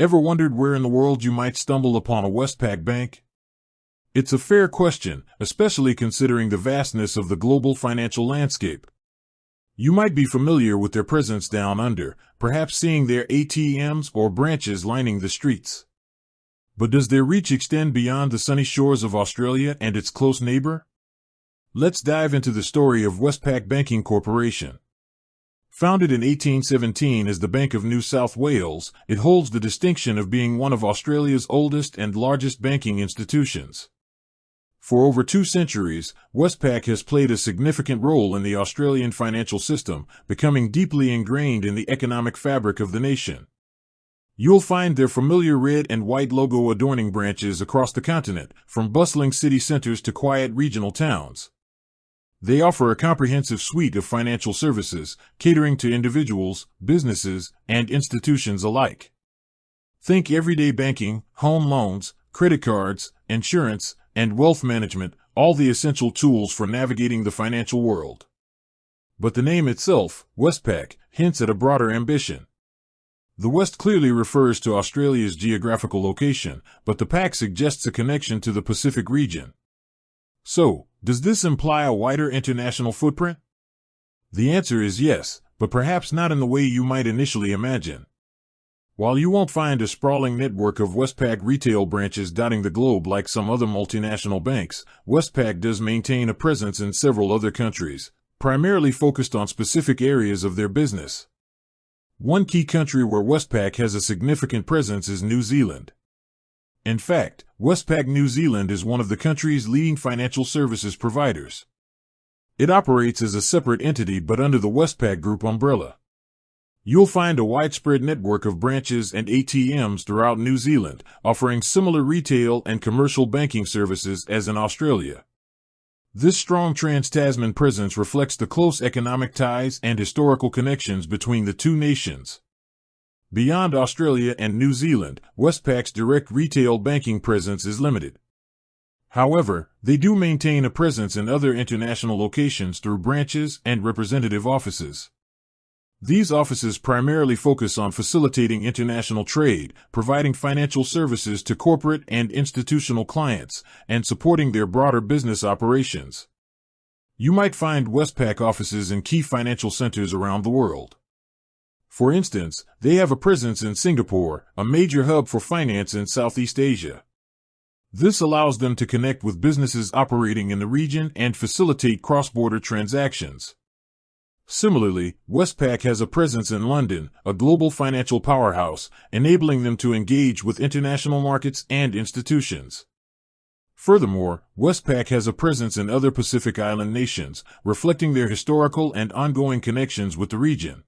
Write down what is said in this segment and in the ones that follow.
Ever wondered where in the world you might stumble upon a Westpac bank? It's a fair question, especially considering the vastness of the global financial landscape. You might be familiar with their presence down under, perhaps seeing their ATMs or branches lining the streets. But does their reach extend beyond the sunny shores of Australia and its close neighbor? Let's dive into the story of Westpac Banking Corporation. Founded in 1817 as the Bank of New South Wales, it holds the distinction of being one of Australia's oldest and largest banking institutions. For over 2 centuries, Westpac has played a significant role in the Australian financial system, becoming deeply ingrained in the economic fabric of the nation. You'll find their familiar red and white logo adorning branches across the continent, from bustling city centers to quiet regional towns. They offer a comprehensive suite of financial services, catering to individuals, businesses, and institutions alike. Think everyday banking, home loans, credit cards, insurance, and wealth management, all the essential tools for navigating the financial world. But the name itself, Westpac, hints at a broader ambition. The West clearly refers to Australia's geographical location, but the Pac suggests a connection to the Pacific region. So, does this imply a wider international footprint? The answer is yes, but perhaps not in the way you might initially imagine. While you won't find a sprawling network of Westpac retail branches dotting the globe like some other multinational banks, Westpac does maintain a presence in several other countries, primarily focused on specific areas of their business. One key country where Westpac has a significant presence is New Zealand. In fact, Westpac New Zealand is one of the country's leading financial services providers. It operates as a separate entity but under the Westpac Group umbrella. You'll find a widespread network of branches and ATMs throughout New Zealand, offering similar retail and commercial banking services as in Australia. This strong trans-Tasman presence reflects the close economic ties and historical connections between the two nations. Beyond Australia and New Zealand, Westpac's direct retail banking presence is limited. However, they do maintain a presence in other international locations through branches and representative offices. These offices primarily focus on facilitating international trade, providing financial services to corporate and institutional clients, and supporting their broader business operations. You might find Westpac offices in key financial centers around the world. For instance, they have a presence in Singapore, a major hub for finance in Southeast Asia. This allows them to connect with businesses operating in the region and facilitate cross-border transactions. Similarly, Westpac has a presence in London, a global financial powerhouse, enabling them to engage with international markets and institutions. Furthermore, Westpac has a presence in other Pacific Island nations, reflecting their historical and ongoing connections with the region.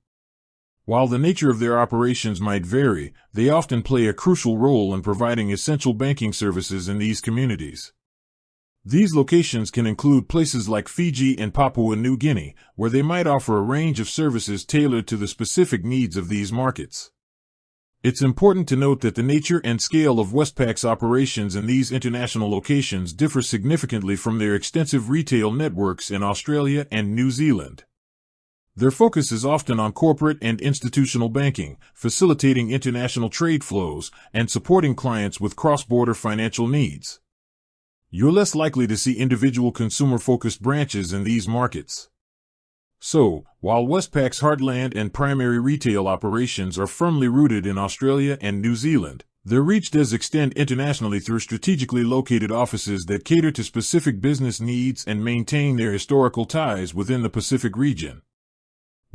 While the nature of their operations might vary, they often play a crucial role in providing essential banking services in these communities. These locations can include places like Fiji and Papua New Guinea, where they might offer a range of services tailored to the specific needs of these markets. It's important to note that the nature and scale of Westpac's operations in these international locations differ significantly from their extensive retail networks in Australia and New Zealand. Their focus is often on corporate and institutional banking, facilitating international trade flows, and supporting clients with cross-border financial needs. You're less likely to see individual consumer-focused branches in these markets. So, while Westpac's heartland and primary retail operations are firmly rooted in Australia and New Zealand, their reach does extend internationally through strategically located offices that cater to specific business needs and maintain their historical ties within the Pacific region.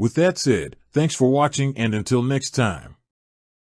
With that said, thanks for watching, and until next time.